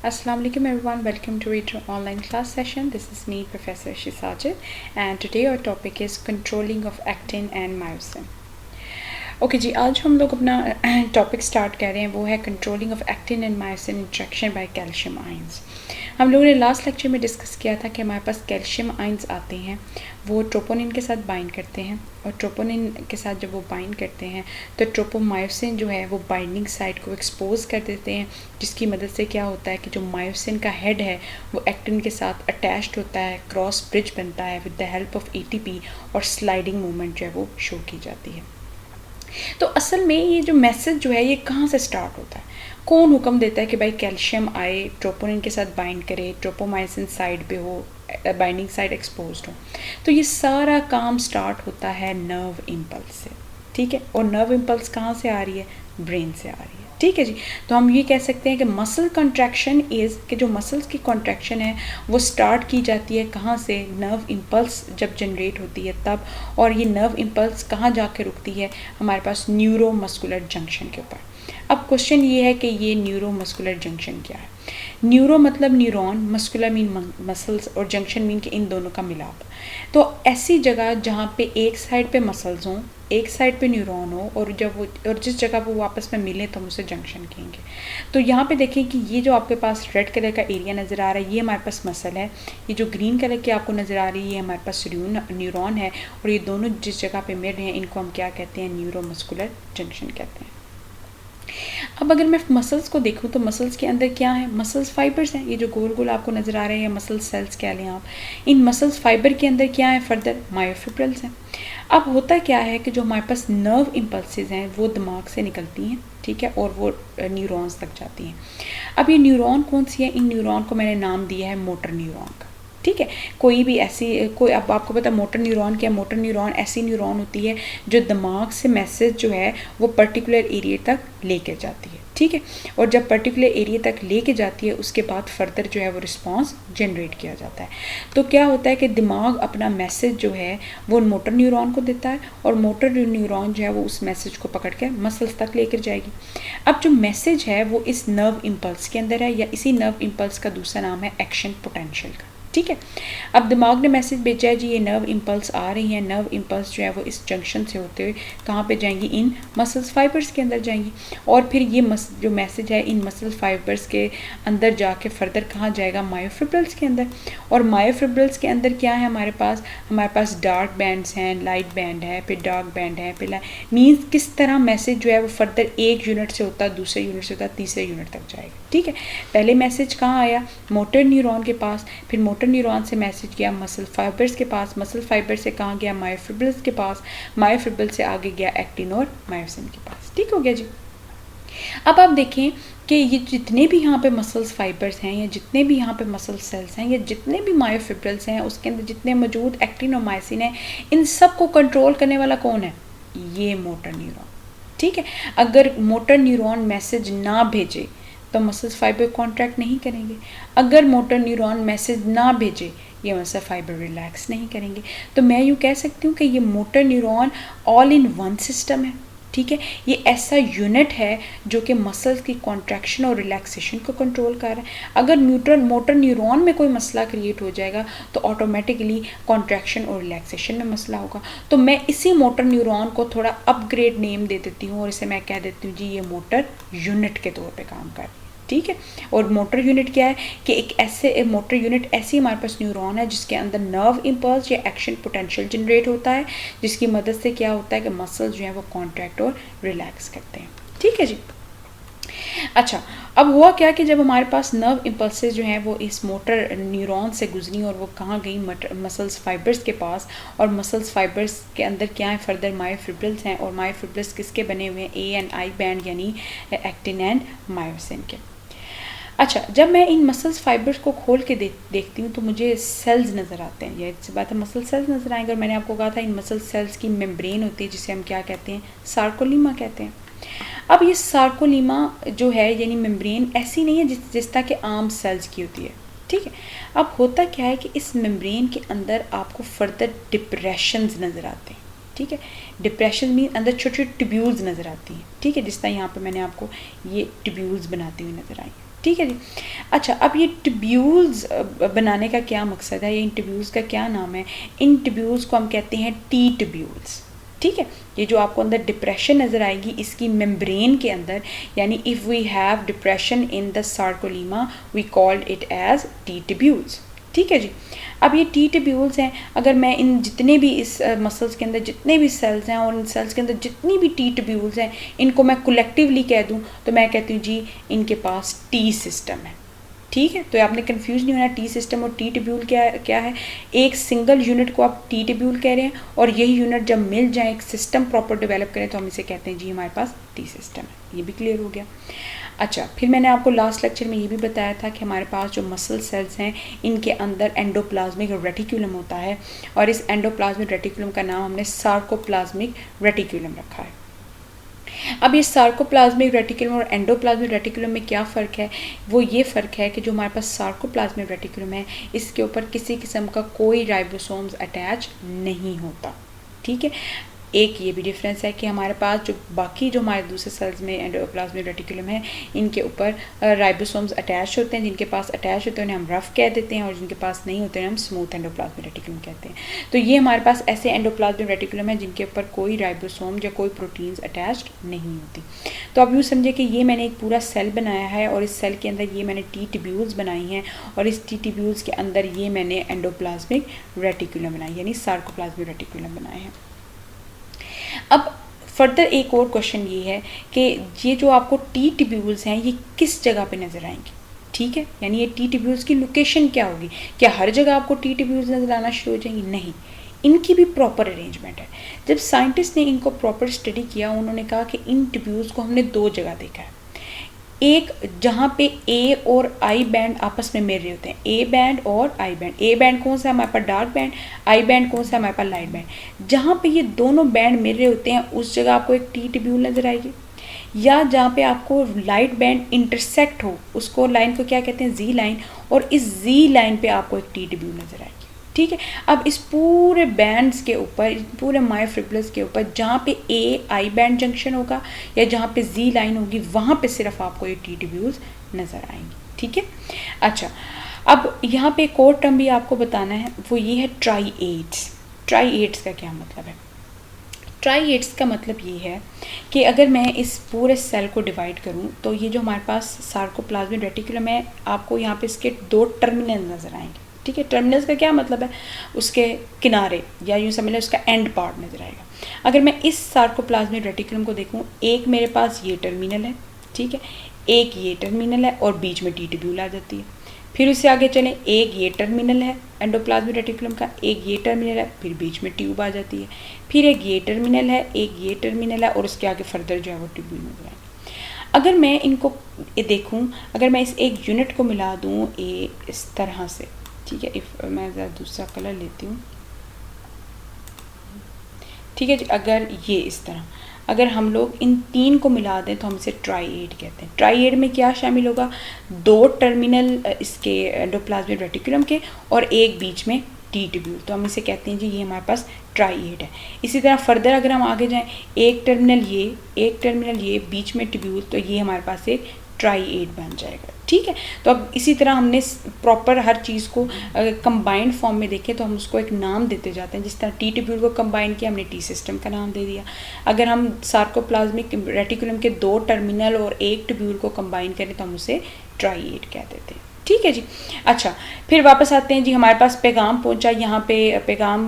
Assalamu alaikum everyone, welcome to Reader online class session. This is me, Professor Shisajid, and today our topic is controlling of actin and myosin. Okay जी, आज हम लोग अपना topic start कर रहे हैं, वो है controlling of actin and myosin interaction by calcium ions. हम लोगों ने लास्ट लेक्चर में डिस्कस किया था कि हमारे पास कैल्शियम आयंस आते हैं, वो ट्रोपोनिन के साथ बाइंड करते हैं, और ट्रोपोनिन के साथ जब वो बाइंड करते हैं तो ट्रोपोमायोसिन जो है वो बाइंडिंग साइट को एक्सपोज कर देते हैं, जिसकी मदद से क्या होता है कि जो मायोसिन का हेड है वो एक्टिन के साथ अटैच्ड होता है, क्रॉस ब्रिज बनता है with the help of ATP, और स्लाइडिंग मूवमेंट जो है वो शो की जाती है। तो असल में ये जो मैसेज जो है ये कहाँ से स्टार्ट होता है, कौन हुक्म देता है कि भाई कैल्शियम आए, ट्रोपोनिन के साथ बाइंड करे, ट्रोपोमायोसिन साइड पे हो, बाइंडिंग साइड एक्सपोज्ड हो। तो ये सारा काम स्टार्ट होता है नर्व इम्पल्स से, ठीक है। और नर्व इम्पल्स कहाँ से आ रही है? ब्रेन से आ रही है, ठीक है जी। तो हम ये कह सकते हैं कि मसल कंट्रैक्शन इज़ कि जो मसल्स की कॉन्ट्रैक्शन है वो स्टार्ट की जाती है कहाँ से? नर्व इम्पल्स जब जनरेट होती है तब। और ये नर्व इम्पल्स कहाँ जाके रुकती है? हमारे पास न्यूरोमस्कुलर जंक्शन के ऊपर। अब क्वेश्चन ये है कि ये न्यूरोमस्कुलर जंक्शन क्या है? न्यूरो मतलब न्यूरॉन, मस्कुलर मीन मसल्स, और जंक्शन मीन कि इन दोनों का मिलाप। तो ऐसी जगह जहाँ पे एक साइड पे मसल्स हों, एक साइड पे न्यूरॉन हो, और जब वो और जिस जगह वो आपस में मिले तो हम उसे जंक्शन कहेंगे। तो यहाँ पे देखें कि ये जो आपके पास रेड कलर का एरिया नज़र आ रहा है ये हमारे पास मसल है, ये जो ग्रीन कलर की आपको नज़र आ रही है ये हमारे पास न्यूरॉन है, और ये दोनों जिस जगह पे मिल रहे हैं इनको हम क्या कहते हैं? न्यूरोमस्कुलर जंक्शन कहते हैं। अब अगर मैं मसल्स को देखूं तो मसल्स के अंदर क्या है? मसल्स फाइबर्स हैं, ये जो गोल गोल आपको नज़र आ रहे हैं मसल सेल्स कह लें आप। इन मसल्स फाइबर के अंदर क्या है? फर्दर मायोफिब्रिल्स हैं। अब होता क्या है कि जो हमारे पास नर्व इम्पल्सेस हैं वो दिमाग से निकलती हैं, ठीक है, और वो न्यूरॉन्स तक जाती हैं। अब ये न्यूरॉन कौन सी है? इन न्यूरॉन को मैंने नाम दिया है मोटर न्यूरॉन का, ठीक है। कोई भी ऐसी कोई, अब आपको पता मोटर न्यूरॉन क्या? मोटर न्यूरॉन ऐसी न्यूरॉन होती है जो दिमाग से मैसेज जो है वो पर्टिकुलर एरिया तक लेके जाती है, ठीक है। और जब पर्टिकुलर एरिया तक लेके जाती है उसके बाद फर्दर जो है वो रिस्पॉन्स जनरेट किया जाता है। तो क्या होता है कि दिमाग अपना मैसेज जो है वो मोटर न्यूरॉन को देता है, और मोटर न्यूरॉन जो है वो उस मैसेज को पकड़ के मसल्स तक लेकर जाएगी। अब जो मैसेज है वो इस नर्व इम्पल्स के अंदर है, या इसी नर्व इम्पल्स का दूसरा नाम है एक्शन पोटेंशियल का, ठीक है। अब दिमाग ने मैसेज भेजा है जी ये नर्व इम्पल्स आ रही हैं, नर्व इम्पल्स जो है वो इस जंक्शन से होते हुए कहाँ पे जाएंगी? इन मसल्स फाइबर्स के अंदर जाएंगी, और फिर ये जो मैसेज है इन मसल फाइबर्स के अंदर जाके फर्दर कहाँ जाएगा? मायोफिब्रिल्स के अंदर। और मायोफिब्रिल्स के अंदर क्या है हमारे पास डार्क बैंड्स हैं, लाइट बैंड है, फिर डार्क बैंड है, फिर मीन्स किस तरह मैसेज जो है वो फर्दर एक यूनिट से होता है, दूसरे यूनिट से होता है, तीसरे यूनिट तक जाएगा, ठीक है। पहले मैसेज कहाँ आया? मोटर न्यूरॉन के पास, फिर मोटर न्यूरॉन से मैसेज गया मसल फाइबर्स के पास, मसल फाइबर से कहाँ गया? मायोफिब्रिल्स के पास, मायोफिब्रिल से आगे गया एक्टिन और मायोसिन के पास, ठीक हो गया जी। अब आप देखें कि ये जितने भी यहाँ पे मसल्स फाइबर्स हैं, या जितने भी यहाँ पे मसल सेल्स हैं, या जितने भी मायोफिब्रिल्स हैं, उसके अंदर जितने मौजूद एक्टिन और मायोसिन हैं, इन सब को कंट्रोल करने वाला कौन है? ये मोटर न्यूरॉन, ठीक है। अगर मोटर न्यूरॉन मैसेज ना भेजे तो मसल्स फाइबर कॉन्ट्रैक्ट नहीं करेंगे, अगर मोटर न्यूरॉन मैसेज ना भेजे ये मसल फाइबर रिलैक्स नहीं करेंगे। तो मैं यूँ कह सकती हूँ कि ये motor neuron all in one system है, ठीक है। ये ऐसा यूनिट है जो कि मसल्स की कॉन्ट्रैक्शन और रिलैक्सेशन को कंट्रोल कर रहा है। अगर मोटर न्यूरॉन में कोई मसला क्रिएट हो जाएगा तो ऑटोमेटिकली कॉन्ट्रैक्शन और रिलैक्सेशन में मसला होगा। तो मैं इसी मोटर न्यूरॉन को थोड़ा अपग्रेड नेम दे देती हूँ, और इसे मैं कह देती हूँ जी ये मोटर यूनिट के तौर पर काम कर रही है, ठीक है। और मोटर यूनिट क्या है कि एक मोटर यूनिट ऐसी हमारे पास न्यूरॉन है जिसके अंदर नर्व इम्पल्स या एक्शन पोटेंशियल जनरेट होता है, जिसकी मदद से क्या होता है कि मसल्स जो हैं वो कॉन्ट्रैक्ट और रिलैक्स करते हैं, ठीक है जी। अच्छा, अब हुआ क्या कि जब हमारे पास नर्व इम्पल्सेस जो हैं वो इस मोटर न्यूरॉन से गुजरी और वो कहाँ गई? मसल्स फाइबर्स के पास, और मसल्स फाइबर्स के अंदर क्या है? फर्दर मायोफिब्रिल्स हैं, और मायोफिब्रिल्स किसके बने हुए हैं? ए एंड आई बैंड यानी एक्टिन एंड मायोसिन के। अच्छा, जब मैं इन मसल्स फाइबर्स को खोल के देखती हूँ तो मुझे सेल्स नज़र आते हैं, ये बात है, मसल सेल्स नज़र आएंगे। और मैंने आपको कहा था इन मसल सेल्स की मेम्ब्रेन होती है जिसे हम क्या कहते हैं? सार्कोलीमा कहते हैं। अब ये सार्कोलीमा जो है यानी मेम्ब्रेन ऐसी नहीं है जिस तरह के आम सेल्स की होती है, ठीक है। अब होता क्या है कि इस मेम्ब्रेन के अंदर आपको फर्दर डिप्रेशंस नज़र आते हैं, ठीक है। डिप्रेशन मीन अंदर छोटे छोटे ट्यूब्यूल्स नज़र आती हैं, ठीक है, जिस तरह यहाँ पे मैंने आपको ये ट्यूब्यूल्स बनाती हुई नज़र आई, ठीक है जी। अच्छा, अब ये ट्यूब्यूल्स बनाने का क्या मकसद है, ये इन ट्यूब्यूल्स का क्या नाम है? इन ट्यूब्यूल्स को हम कहते हैं टी ट्यूब्यूल्स, ठीक है। ये जो आपको अंदर डिप्रेशन नज़र आएगी इसकी मेम्ब्रेन के अंदर, यानी if we have depression in the sarcolemma we called it as T tubules, ठीक है जी। अब ये टी ट्यूब्यूल्स हैं, अगर मैं इन जितने भी इस मसल्स के अंदर जितने भी सेल्स हैं और इन सेल्स के अंदर जितनी भी टी ट्यूब्यूल्स हैं, इनको मैं कलेक्टिवली कह दूं तो मैं कहती हूँ जी इनके पास टी सिस्टम है, ठीक है। तो आपने कंफ्यूज नहीं होना, टी सिस्टम और टी ट्यूब्यूल क्या है। एक सिंगल यूनिट को आप टी ट्यूब्यूल कह रहे हैं और यही यूनिट जब मिल जाए, एक सिस्टम प्रॉपर डेवलप करें, तो हम इसे कहते हैं जी हमारे पास टी सिस्टम है। ये भी क्लियर हो गया। अच्छा, फिर मैंने आपको लास्ट लेक्चर में ये भी बताया था कि हमारे पास जो मसल सेल्स हैं इनके अंदर एंडोप्लाज्मिक रेटिकुलम होता है, और इस एंडोप्लाज्मिक रेटिकुलम का नाम हमने सार्कोप्लाज्मिक रेटिकुलम रखा है। अब ये सार्कोप्लाज्मिक रेटिकुलम और एंडोप्लाज्मिक रेटिकुलम में क्या फ़र्क है? वो ये फ़र्क है कि जो हमारे पास सार्कोप्लाज्मिक रेटिकुलम है इसके ऊपर किसी किस्म का कोई राइबोसोम्स अटैच नहीं होता, ठीक है। एक ये भी डिफरेंस है कि हमारे पास जो बाकी जो हमारे दूसरे सेल्स में एंडोप्लाज्मिक रेटिकुलम है इनके ऊपर राइबोसोम्स अटैच होते हैं, जिनके पास अटैच होते हैं उन्हें हम रफ कह देते हैं, और जिनके पास नहीं होते हैं हम स्मूथ एंडोप्लाज्मिक रेटिकुलम कहते हैं। तो ये हमारे पास ऐसे एंडोप्लाज्मिक रेटिकुलम है जिनके ऊपर कोई राइबोसोम या कोई प्रोटीन्स अटैच्ड नहीं होती। तो अब यूँ समझे कि ये मैंने एक पूरा सेल बनाया है और इस सेल के अंदर ये मैंने टी ट्यूब्यूल्स बनाई हैं, और इस टी ट्यूब्यूल्स के अंदर ये मैंने एंडोप्लाज्मिक रेटिकुलम बनाई यानी सार्कोप्लाज्मिक रेटिकुलम बनाए हैं। अब फर्दर एक और क्वेश्चन ये है कि ये जो आपको टी ट्यूब्यूल्स हैं ये किस जगह पे नज़र आएंगे, ठीक है। यानी ये टी ट्यूब्यूल्स की लोकेशन क्या होगी? क्या हर जगह आपको टी ट्यूब्यूल्स नज़र आना शुरू हो जाएंगी? नहीं, इनकी भी प्रॉपर अरेंजमेंट है। जब साइंटिस्ट ने इनको प्रॉपर स्टडी किया उन्होंने कहा कि इन ट्यूब्यूल्स को हमने दो जगह देखा है। एक जहाँ पे ए और आई बैंड आपस में मिल रहे होते हैं, ए बैंड और आई बैंड। ए बैंड कौन सा है हमारे पास? Dark band. आई बैंड कौन सा है हमारे पास? Light band. जहाँ पे ये दोनों बैंड मिल रहे होते हैं उस जगह आपको एक टी ट्यूब्यूल नज़र आएगी, या जहाँ पे आपको लाइट बैंड इंटरसेक्ट हो उसको लाइन को क्या कहते हैं? जी लाइन, और इस जी लाइन पे आपको एक टी ट्यूब्यूल नज़र आएगी, ठीक है। अब इस पूरे बैंड्स के ऊपर, पूरे मायोफिब्रल्स के ऊपर जहाँ पे ए आई बैंड जंक्शन होगा या जहाँ पे जी लाइन होगी वहाँ पे सिर्फ आपको ये टी ट्यूब्यूल्स नज़र आएंगी, ठीक है। अच्छा, अब यहाँ पे एक और टर्म भी आपको बताना है, वो ये है ट्राइएड्स। ट्राइएड्स का क्या मतलब है? ट्राइएड्स का मतलब ये है कि अगर मैं इस पूरे सेल को डिवाइड करूं तो ये जो हमारे पास सार्कोप्लाज्मिक रेटिकुलम है आपको यहाँ पे इसके दो टर्मिनल नज़र आएंगे, ठीक है। टर्मिनल्स का क्या मतलब है? उसके किनारे, या यूँ समझ लें उसका एंड पार्ट नज़र आएगा। अगर मैं इस सार्कोप्लाज्मिक रेटिकुलम को देखूं, एक मेरे पास ये टर्मिनल है, ठीक है, एक ये टर्मिनल है और बीच में टी ट्यूब्यूल आ जाती है। फिर उससे आगे चलें, एक ये टर्मिनल है एंडोप्लाज्मिक रेटिकुलम का, एक ये टर्मिनल है, फिर बीच में ट्यूब आ जाती है। फिर एक ये टर्मिनल है, एक ये टर्मिनल है, और उसके आगे फर्दर जो है वो ट्यूब्यूल नज़र आएंगे। अगर मैं इनको देखूं, अगर मैं इस एक यूनिट को मिला दूं ए इस तरह से, ठीक है, इफ़ मैं ज़रा दूसरा कलर लेती हूँ, ठीक है जी। अगर ये इस तरह, अगर हम लोग इन तीन को मिला दें तो हम इसे ट्राइएड कहते हैं। ट्राइएड में क्या शामिल होगा? दो टर्मिनल इसके एंडोप्लाज्मिक रेटिकुलम के और एक बीच में टी ट्यूब्यूल, तो हम इसे कहते हैं जी ये हमारे पास ट्राइएड है। इसी तरह फर्दर अगर हम आगे जाएं, एक टर्मिनल ये, एक टर्मिनल ये, बीच में ट्यूब्यूल, तो ये हमारे पास एक ट्राइएड बन जाएगा, ठीक है। तो अब इसी तरह हमने प्रॉपर हर चीज़ को कंबाइंड फॉर्म में देखें तो हम उसको एक नाम देते जाते हैं। जिस तरह टी ट्यूब्यूल को कंबाइन किया हमने टी सिस्टम का नाम दे दिया। अगर हम सार्कोप्लाज्मिक रेटिकुलम के दो टर्मिनल और एक ट्यूब्यूल को कंबाइन करें तो हम उसे ट्राइएड कह देते हैं, ठीक है जी। अच्छा, फिर वापस आते हैं जी, हमारे पास पैगाम पहुंचा। यहाँ पे पैगाम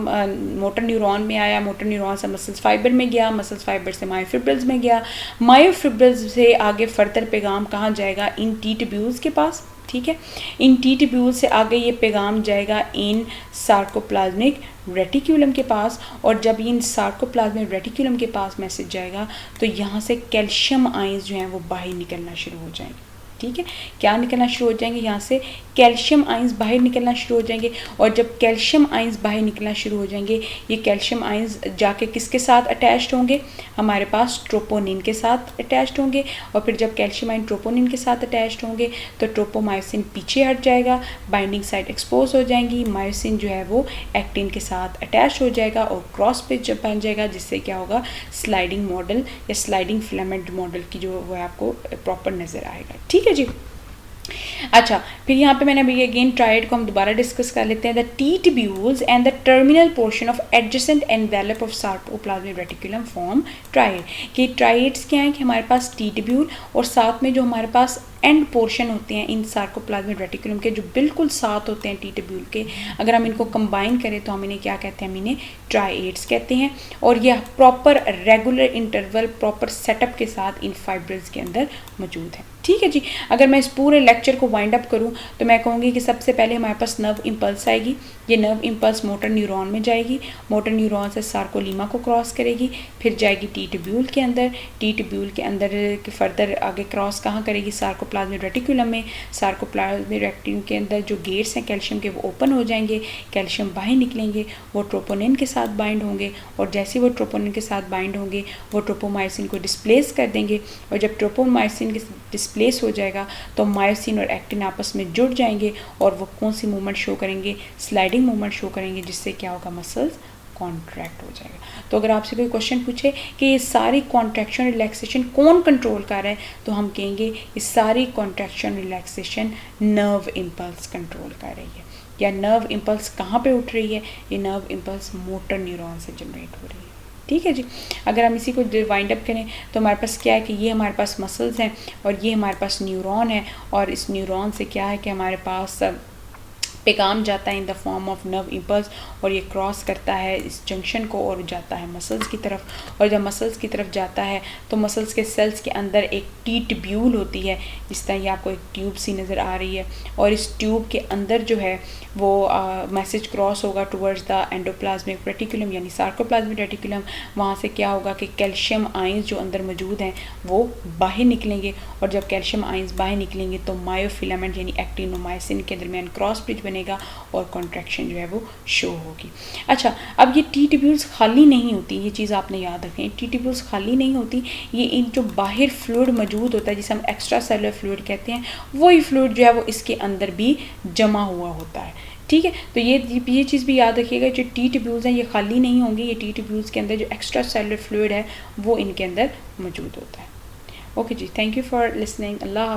मोटर न्यूरॉन में आया, मोटर न्यूरॉन से मसल्स फाइबर में गया, मसल्स फाइबर से मायोफिब्रल्स में गया, मायोफिब्रल्स से आगे फर्दर पैगाम कहाँ जाएगा? इन टी ट्यूब्यूल्स के पास, ठीक है। इन टी ट्यूब्यूल से आगे ये पैगाम जाएगा इन सार्कोप्लाज्मिक रेटिकुलम के पास, और जब इन सार्कोप्लाज्मिक रेटिकुलम के पास मैसेज जाएगा तो यहाँ से कैल्शियम आयंस जो हैं वो बाहर निकलना शुरू हो जाएंगे, ठीक है। क्या निकलना शुरू हो जाएंगे? यहाँ से कैल्शियम आयंस बाहर निकलना शुरू हो जाएंगे, और जब कैल्शियम आयंस बाहर निकलना शुरू हो जाएंगे ये कैल्शियम आयंस जाके किसके साथ अटैच्ड होंगे? हमारे पास ट्रोपोनिन के साथ अटैच्ड होंगे, और फिर जब कैल्शियम आयन ट्रोपोनिन के साथ अटैच्ड होंगे तो ट्रोपोमायोसिन पीछे हट जाएगा, बाइंडिंग साइट एक्सपोज हो जाएंगी, मायोसिन जो है वो एक्टिन के साथ अटैच हो जाएगा और क्रॉस पिच बन जाएगा, जिससे क्या होगा? स्लाइडिंग मॉडल या स्लाइडिंग फिलामेंट मॉडल की जो वो आपको प्रॉपर नज़र आएगा, ठीक है जी। अच्छा, फिर यहाँ पे मैंने अभी अगेन ट्राइड को हम दोबारा डिस्कस कर लेते हैं। The T tubules and the terminal portion of adjacent envelope of sarcoplasmic reticulum form tried. कि ट्राइड्स क्या है कि हमारे पास टी ट्यूब्यूल और साथ में जो हमारे पास एंड पोर्शन होते हैं इन सार्कोप्लाज्मिक रेटिकुलम के, जो बिल्कुल साथ होते हैं टी ट्यूब्यूल के, अगर हम इनको कंबाइन करें तो हम इन्हें क्या कहते हैं, हम इन्हें ट्राइड्स कहते हैं। और यह proper regular interval proper setup के साथ इन फाइब्रिल्स के अंदर मौजूद है। ठीक है जी। अगर मैं इस पूरे लेक्चर को वाइंड अप करूं तो मैं कहूँगी कि सबसे पहले हमारे पास नर्व इम्पल्स आएगी। ये नर्व इम्पल्स मोटर न्यूरॉन में जाएगी, मोटर न्यूरॉन से सार्कोलीमा को क्रॉस करेगी, फिर जाएगी टी ट्यूब्यूल के अंदर, टी ट्यूब्यूल के अंदर फर्दर आगे क्रॉस कहाँ करेगी, सार्कोप्लाज्मिक रेटिकुलम में। सार्कोप्लाज्मिक रेटिकुलम के अंदर जो गेट्स हैं कैल्शियम के वो ओपन हो जाएंगे, कैल्शियम बाहर निकलेंगे, वो ट्रोपोनिन के साथ बाइंड होंगे, और जैसे वो ट्रोपोनिन के साथ बाइंड होंगे वो ट्रोपोमाइसिन को डिस्प्लेस कर देंगे, और जब ट्रोपोमाइसिन के डिस्प्लेस हो जाएगा तो मायोसिन और एक्टिन आपस में जुड़ जाएंगे, और वो कौन सी मूवमेंट शो करेंगे, स्लाइडिंग मूवमेंट शो करेंगे, जिससे क्या होगा, मसल्स कॉन्ट्रैक्ट हो जाएगा। तो अगर आपसे कोई क्वेश्चन पूछे कि ये सारी कॉन्ट्रैक्शन रिलैक्सेशन कौन कंट्रोल कर रहा है, तो हम कहेंगे ये सारी contraction relaxation nerve impulse control कर रही है। या नर्व इम्पल्स कहाँ पे उठ रही है, ये नर्व इम्पल्स मोटर न्यूरॉन से जनरेट हो रही है। ठीक है जी। अगर हम इसी को वाइंड अप करें तो हमारे पास क्या है कि ये हमारे पास मसल्स हैं और ये हमारे पास न्यूरॉन है, और इस न्यूरॉन से क्या है कि हमारे पास पैगाम जाता है in the form of nerve impulse, और ये क्रॉस करता है इस जंक्शन को और जाता है मसल्स की तरफ। और जब मसल्स की तरफ जाता है तो मसल्स के सेल्स के अंदर एक टी ट्यूब्यूल होती है, जिस तरह ये आपको एक ट्यूब सी नज़र आ रही है, और इस ट्यूब के अंदर जो है वो मैसेज क्रॉस होगा टुवर्ड्स द एंडोप्लाज्मिक रेटिकुलम यानी सार्कोप्लाज्मिक रेटिकुलम। वहाँ से क्या होगा कि कैल्शियम आयंस जो अंदर मौजूद हैं वो बाहर निकलेंगे, और जब कैल्शियम आयंस बाहर निकलेंगे तो मायोफिलामेंट यानी एक्टिन और मायोसिन के दरमियान क्रॉस ब्रिज बनेगा और कॉन्ट्रैक्शन जो है वो शो होगी। अच्छा, अब ये टी ट्यूब्यूल्स खाली नहीं होती, ये चीज़ आपने याद रखें, टी ट्यूब्यूल्स खाली नहीं होती, ये इन जो बाहर फ्लूइड मौजूद होता है जिसे हम एक्स्ट्रा सेलुलर फ्लूइड कहते हैं, वही फ्लूइड जो है वो इसके अंदर भी जमा हुआ होता है। ठीक है, तो ये चीज़ भी याद रखिएगा, जो टी ट्यूब्यूल्स हैं ये खाली नहीं होंगे, ये टी ट्यूब्यूल्स के अंदर जो एक्स्ट्रा सेलुलर फ्लूइड है वो इनके अंदर मौजूद होता है। ओके जी, thank you for listening. Allah.